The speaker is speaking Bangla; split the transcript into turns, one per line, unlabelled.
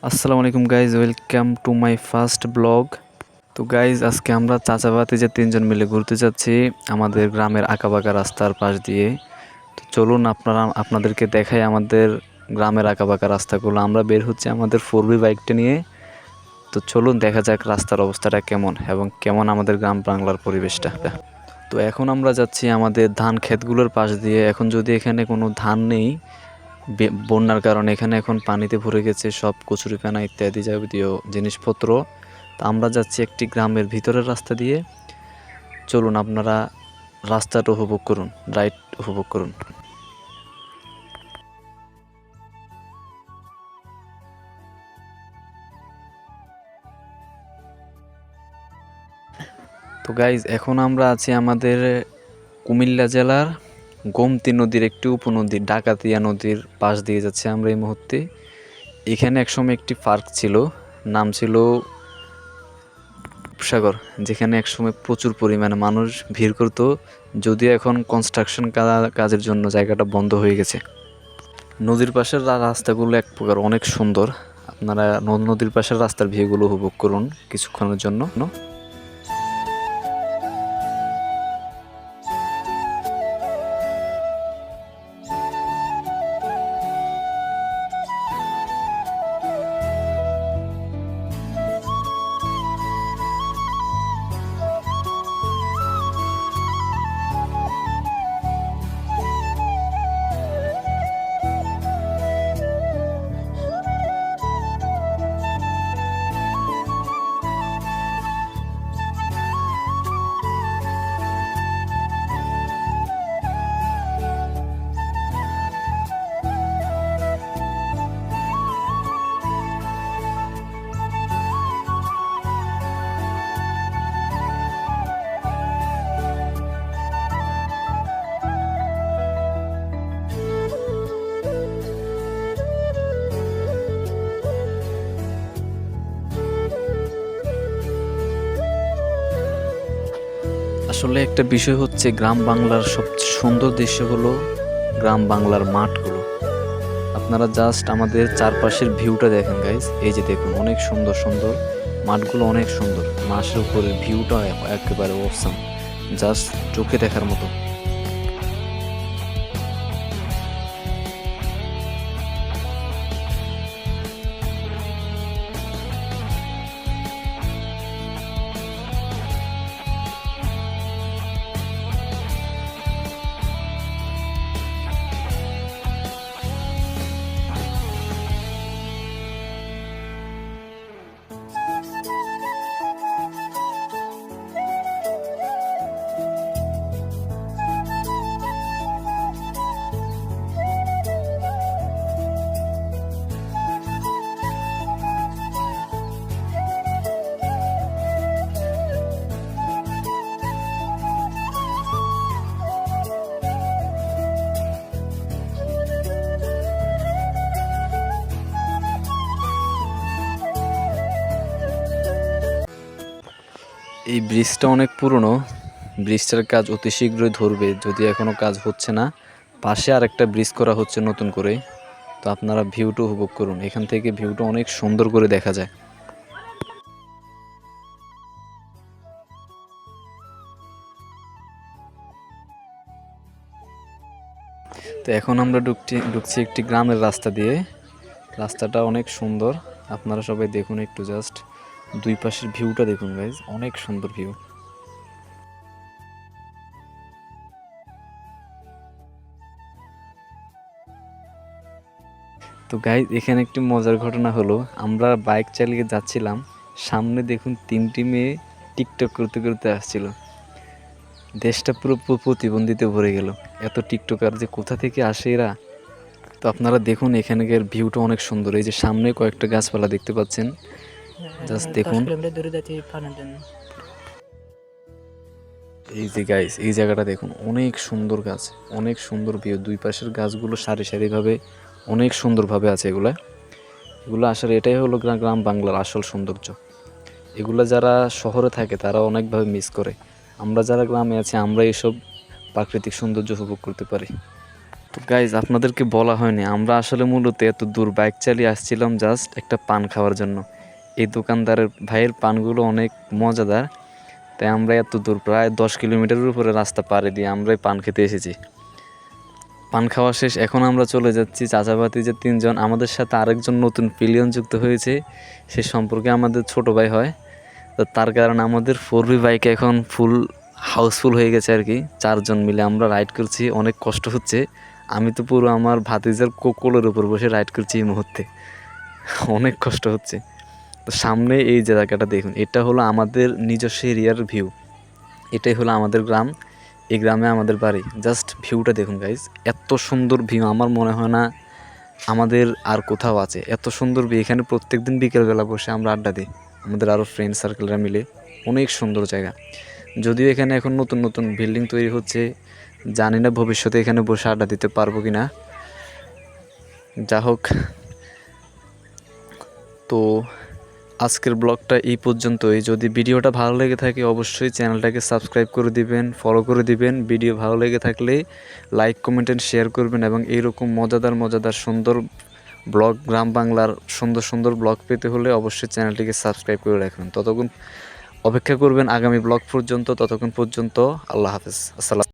আসসালামু আলাইকুম guys, welcome to my first blog. তো গাইজ, আজকে আমরা চাচাবাতি যে তিনজন মিলে ঘুরতে যাচ্ছি আমাদের গ্রামের আঁকাবাঁকা রাস্তার পাশ দিয়ে। তো চলুন আপনাদেরকে দেখাই আমাদের গ্রামের আঁকাবাঁকা রাস্তাগুলো। আমরা বের হচ্ছে আমাদের 4V বাইকটা নিয়ে। তো চলুন দেখা যাক রাস্তার অবস্থাটা কেমন এবং কেমন আমাদের গ্রাম বাংলার পরিবেশটা। তো এখন আমরা যাচ্ছি আমাদের ধান ক্ষেতগুলোর পাশ দিয়ে। এখন যদি এখানে কোনো ধান নেই, বন্যার কারণে এখানে এখন পানিতে ভরে গেছে সব কচুরিপানা ইত্যাদি যাবতীয় জিনিসপত্র। তো আমরা যাচ্ছি একটি গ্রামের ভিতরের রাস্তা দিয়ে। চলুন আপনারা রাস্তাটা উপভোগ করুন, রাইড উপভোগ করুন। তো গাইজ, এখন আমরা আছি আমাদের কুমিল্লা জেলার গোমতী নদীর একটি উপনদী ডাকাতিয়া নদীর পাশ দিয়ে যাচ্ছি আমরা এই মুহূর্তে। এখানে একসময় একটি পার্ক ছিল, নাম ছিল সাগর, যেখানে একসময় প্রচুর পরিমাণে মানুষ ভিড় করত। যদিও এখন কনস্ট্রাকশন কাজের জন্য জায়গাটা বন্ধ হয়ে গেছে। নদীর পাশের রাস্তাগুলো এক প্রকার অনেক সুন্দর। আপনারা নদীর পাশের রাস্তার ভিউগুলো উপভোগ করুন কিছুক্ষণের জন্য। আসলে একটা বিষয় হচ্ছে, গ্রাম বাংলার সবচেয়ে সুন্দর দৃশ্য হলো গ্রাম বাংলার মাঠগুলো। আপনারা জাস্ট আমাদের চারপাশের ভিউটা দেখেন গাইজ। এই যে দেখুন, অনেক সুন্দর সুন্দর মাঠগুলো, অনেক সুন্দর। মাঠের উপরের ভিউটা একেবারে অসাম, জাস্ট চোখে দেখার মতো। এই ব্রিজটা অনেক পুরনো। ব্রিজটার কাজ অতি শীঘ্রই ধরবে, যদি এখনো কাজ হচ্ছে না। পাশে আরেকটা ব্রিজ করা হচ্ছে নতুন করে। তো আপনারা ভিউটা উপভোগ করুন, এখান থেকে ভিউটা অনেক সুন্দর করে দেখা যায়। তো এখন আমরা ঢুকছি একটি গ্রামের রাস্তা দিয়ে। রাস্তাটা অনেক সুন্দর, আপনারা সবাই দেখুন একটু, জাস্ট দুই পাশের ভিউটা দেখুন গাইজ, অনেক সুন্দর ভিউ। তো গাইজ, এখানে একটি মজার ঘটনা হলো, আমরা বাইক চালিয়ে যাচ্ছিলাম, সামনে দেখুন তিনটি মেয়ে টিকটক করতে করতে আসছিল। দেশটা পুরো প্রতিবন্ধীতে ভরে গেল। এত টিকটকার যে কোথা থেকে আসে এরা! তো আপনারা দেখুন, এখানকার ভিউটা অনেক সুন্দর। এই যে সামনে কয়েকটা গাছপালা দেখতে পাচ্ছেন, জাস্ট দেখুন। এই যে গাইস, এই জায়গাটা দেখুন, অনেক সুন্দর গাছ, অনেক সুন্দর ভিউ। দুই পাশের গাছগুলো সারি সারিভাবে অনেক সুন্দরভাবে আছে। এগুলো আসলে এটাই হলো গ্রাম বাংলার আসল সৌন্দর্য। এগুলো যারা শহরে থাকে তারা অনেকভাবে মিস করে। আমরা যারা গ্রামে আছি, আমরা এইসব প্রাকৃতিক সৌন্দর্য উপভোগ করতে পারি। তো গাইজ আপনাদেরকে বলা হয়নি, আমরা আসলে মূলত এত দূর বাইক চালিয়ে আসছিলাম জাস্ট একটা পান খাওয়ার জন্য। এই দোকানদারের ভাইয়ের পানগুলো অনেক মজাদার, তাই আমরা এত দূর প্রায় 10 কিলোমিটারের উপরে রাস্তা পাড়ি দিয়ে আমরাই পান খেতে এসেছি। পান খাওয়া শেষ, এখন আমরা চলে যাচ্ছি চাচাবাতি যে 3 জন, আমাদের সাথে আরেকজন নতুন পিলিয়ন যুক্ত হয়েছে, সে সম্পর্কে আমাদের ছোট ভাই হয়। তো তার কারণে আমাদের 4V বাইক এখন ফুল হাউসফুল হয়ে গেছে আর কি। 4 জন মিলে আমরা রাইড করছি, অনেক কষ্ট হচ্ছে। আমি তো পুরো আমার ভাতিজার কোলের উপর বসে রাইড করছি এই মুহূর্তে, অনেক কষ্ট হচ্ছে। তো সামনে এই যে জায়গাটা দেখুন, এটা হলো আমাদের নিজস্ব এরিয়ার ভিউ, এটাই হলো আমাদের গ্রাম, এই গ্রামে আমাদের বাড়ি। জাস্ট ভিউটা দেখুন গাইজ, এত সুন্দর ভিউ আমার মনে হয় না আমাদের আর কোথাও আছে এত সুন্দর ভিউ। এখানে প্রত্যেকদিন বিকেলবেলা বসে আমরা আড্ডা দিই আমাদের আরও ফ্রেন্ড সার্কেলরা মিলে, অনেক সুন্দর জায়গা। যদিও এখানে এখন নতুন নতুন বিল্ডিং তৈরি হচ্ছে, জানি না ভবিষ্যতে এখানে বসে আড্ডা দিতে পারবো কি না। যা হোক, তো আজকের ব্লগটা এই পর্যন্তই। যদি ভিডিওটা ভালো লেগে থাকে অবশ্যই চ্যানেলটাকে সাবস্ক্রাইব করে দিবেন, ফলো করে দিবেন। ভিডিও ভালো লেগে থাকলে লাইক কমেন্ট এন্ড শেয়ার করবেন, এবং এইরকম মজাদার সুন্দর ব্লগ, গ্রাম বাংলার সুন্দর সুন্দর ব্লগ পেতে হলে অবশ্যই চ্যানেলটিকে সাবস্ক্রাইব করে রাখবেন। ততক্ষণ অপেক্ষা করবেন আগামী ব্লগ পর্যন্ত, ততক্ষণ পর্যন্ত আল্লাহ হাফেজ, আসসালাম।